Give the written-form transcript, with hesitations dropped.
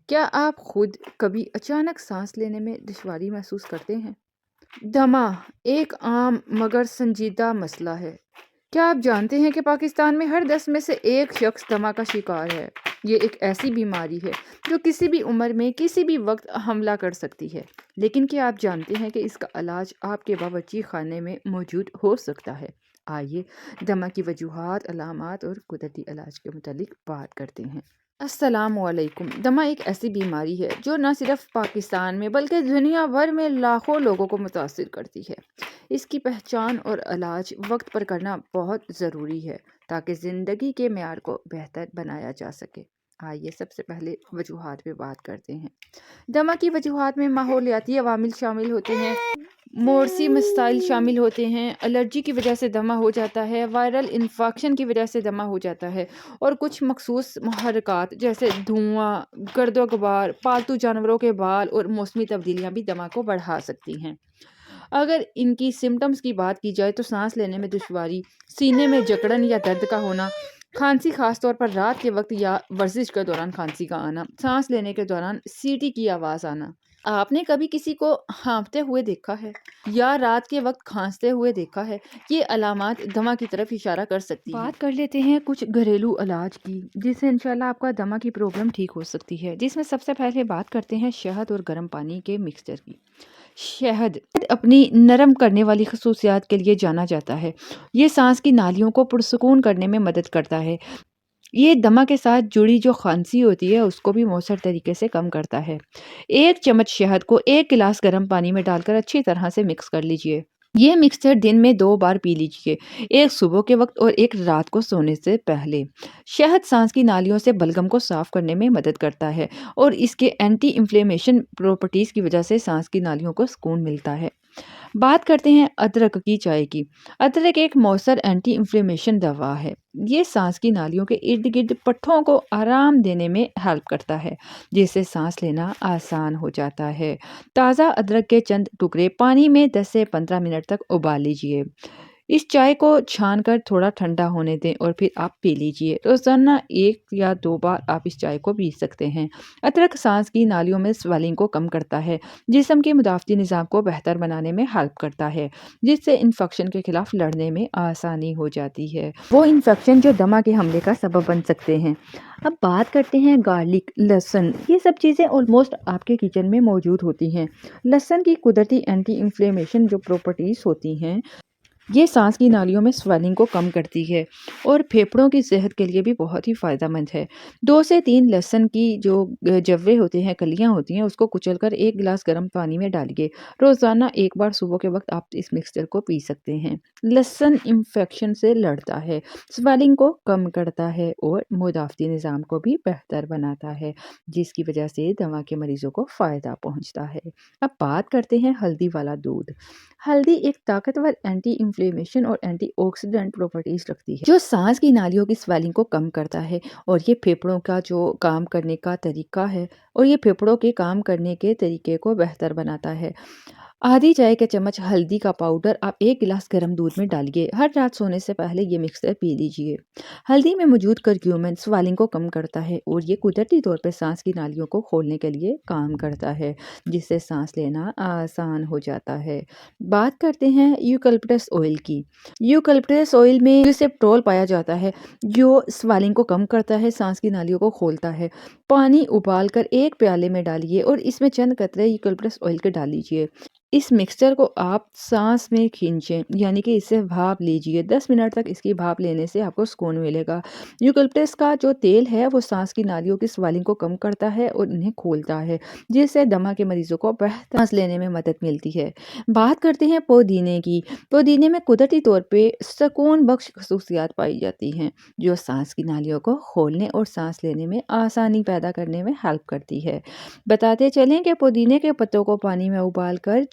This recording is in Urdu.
کیا آپ خود کبھی اچانک سانس لینے میں دشواری محسوس کرتے ہیں؟ دمہ ایک عام مگر سنجیدہ مسئلہ ہے۔ کیا آپ جانتے ہیں کہ پاکستان میں ہر 10 میں سے ایک شخص دمہ کا شکار ہے؟ یہ ایک ایسی بیماری ہے جو کسی بھی عمر میں کسی بھی وقت حملہ کر سکتی ہے، لیکن کیا آپ جانتے ہیں کہ اس کا علاج آپ کے باورچی خانے میں موجود ہو سکتا ہے؟ آئیے دمہ کی وجوہات، علامات اور قدرتی علاج کے متعلق بات کرتے ہیں۔ السلام علیکم۔ دمہ ایک ایسی بیماری ہے جو نہ صرف پاکستان میں بلکہ دنیا بھر میں لاکھوں لوگوں کو متاثر کرتی ہے۔ اس کی پہچان اور علاج وقت پر کرنا بہت ضروری ہے تاکہ زندگی کے معیار کو بہتر بنایا جا سکے۔ آئیے سب سے پہلے وجوہات پہ بات کرتے ہیں۔ دمہ کی وجوہات میں ماحولیاتی عوامل شامل ہوتے ہیں، موسمی مسائل شامل ہوتے ہیں، الرجی کی وجہ سے دمہ ہو جاتا ہے، وائرل انفیکشن کی وجہ سے دمہ ہو جاتا ہے، اور کچھ مخصوص محرکات جیسے دھواں، گرد و غبار، پالتو جانوروں کے بال اور موسمی تبدیلیاں بھی دمہ کو بڑھا سکتی ہیں۔ اگر ان کی سمٹمز کی بات کی جائے تو سانس لینے میں دشواری، سینے میں جکڑن یا درد کا ہونا، کھانسی خاص طور پر رات کے وقت یا ورزش کے دوران کھانسی کا آنا، سانس لینے کے دوران سیٹی کی آواز آنا۔ آپ نے کبھی کسی کو ہانپتے ہوئے دیکھا ہے یا رات کے وقت کھانستے ہوئے دیکھا ہے؟ یہ علامات دمہ کی طرف اشارہ کر سکتی ہیں۔ بات کر لیتے ہیں کچھ گھریلو علاج کی جس سے انشاءاللہ آپ کا دمہ کی پرابلم ٹھیک ہو سکتی ہے، جس میں سب سے پہلے بات کرتے ہیں شہد اور گرم پانی کے مکسچر کی۔ شہد اپنی نرم کرنے والی خصوصیات کے لیے جانا جاتا ہے۔ یہ سانس کی نالیوں کو پرسکون کرنے میں مدد کرتا ہے۔ یہ دمہ کے ساتھ جڑی جو کھانسی ہوتی ہے اس کو بھی مؤثر طریقے سے کم کرتا ہے۔ 1 چمچ شہد کو 1 گلاس گرم پانی میں ڈال کر اچھی طرح سے مکس کر لیجئے۔ یہ مکسچر دن میں 2 بار پی لیجئے، ایک صبح کے وقت اور ایک رات کو سونے سے پہلے۔ شہد سانس کی نالیوں سے بلغم کو صاف کرنے میں مدد کرتا ہے اور اس کے اینٹی انفلیمیشن پراپرٹیز کی وجہ سے سانس کی نالیوں کو سکون ملتا ہے۔ بات کرتے ہیں ادرک کی چائے کی۔ ادرک ایک مؤثر اینٹی انفلیمیشن دوا ہے۔ یہ سانس کی نالیوں کے ارد گرد پٹھوں کو آرام دینے میں ہیلپ کرتا ہے، جس سے سانس لینا آسان ہو جاتا ہے۔ تازہ ادرک کے چند ٹکڑے پانی میں 10 سے 15 منٹ تک ابال لیجئے۔ اس چائے کو چھان کر تھوڑا ٹھنڈا ہونے دیں اور پھر آپ پی لیجئے۔ روزانہ 1 یا 2 بار آپ اس چائے کو پی سکتے ہیں۔ ادرک سانس کی نالیوں میں سویلنگ کو کم کرتا ہے، جسم کے مدافعتی نظام کو بہتر بنانے میں ہیلپ کرتا ہے، جس سے انفیکشن کے خلاف لڑنے میں آسانی ہو جاتی ہے، وہ انفیکشن جو دمہ کے حملے کا سبب بن سکتے ہیں۔ اب بات کرتے ہیں گارلک، لہسن۔ یہ سب چیزیں آلموسٹ آپ کے کچن میں موجود ہوتی ہیں۔ لہسن کی قدرتی اینٹی انفلیمیشن جو پراپرٹیز ہوتی ہیں، یہ سانس کی نالیوں میں سویلنگ کو کم کرتی ہے اور پھیپھڑوں کی صحت کے لیے بھی بہت ہی فائدہ مند ہے۔ 2 سے 3 لہسن کی جو جوے ہوتے ہیں، کلیاں ہوتی ہیں، اس کو کچل کر 1 گلاس گرم پانی میں ڈالیے۔ روزانہ 1 بار صبح کے وقت آپ اس مکسچر کو پی سکتے ہیں۔ لہسن انفیکشن سے لڑتا ہے، سویلنگ کو کم کرتا ہے اور مدافعتی نظام کو بھی بہتر بناتا ہے، جس کی وجہ سے دمہ کے مریضوں کو فائدہ پہنچتا ہے۔ اب بات کرتے ہیں ہلدی والا دودھ۔ ہلدی ایک طاقتور اینٹی انفلیمیشن اور اینٹی آکسیڈنٹ پراپرٹیز رکھتی ہے جو سانس کی نالیوں کی سویلنگ کو کم کرتا ہے، اور یہ پھیپھڑوں کا جو کام کرنے کا طریقہ ہے اور یہ پھیپھڑوں کے کام کرنے کے طریقے کو بہتر بناتا ہے۔ آدھی چائے کا چمچ ہلدی کا پاؤڈر آپ 1 گلاس گرم دودھ میں ڈالیے۔ ہر رات سونے سے پہلے یہ مکسچر پی لیجئے۔ ہلدی میں موجود کرکیومن سویلنگ کو کم کرتا ہے اور یہ قدرتی طور پر سانس کی نالیوں کو کھولنے کے لیے کام کرتا ہے، جس سے سانس لینا آسان ہو جاتا ہے۔ بات کرتے ہیں یوکلپٹس آئل کی۔ یوکلپٹس آئل میں ریسپٹول پایا جاتا ہے جو سویلنگ کو کم کرتا ہے، سانس کی نالیوں کو کھولتا ہے۔ پانی ابال کر 1 پیالے میں ڈالیے اور اس میں چند قطرے یوکلپٹس آئل کے ڈال لیجئے۔ اس مکسچر کو آپ سانس میں کھینچیں، یعنی کہ اس سے بھاپ لیجئے۔ 10 منٹ تک اس کی بھاپ لینے سے آپ کو سکون ملے گا۔ یوکلپٹس کا جو تیل ہے وہ سانس کی نالیوں کی سویلنگ کو کم کرتا ہے اور انہیں کھولتا ہے، جس سے دمہ کے مریضوں کو بہتر سانس لینے میں مدد ملتی ہے۔ بات کرتے ہیں پودینے کی۔ پودینے میں قدرتی طور پہ سکون بخش خصوصیات پائی جاتی ہیں جو سانس کی نالیوں کو کھولنے اور سانس لینے میں آسانی پیدا کرنے میں ہیلپ کرتی ہے۔ بتاتے چلیں کہ پودینے کے پتوں کو پانی میں ابال کر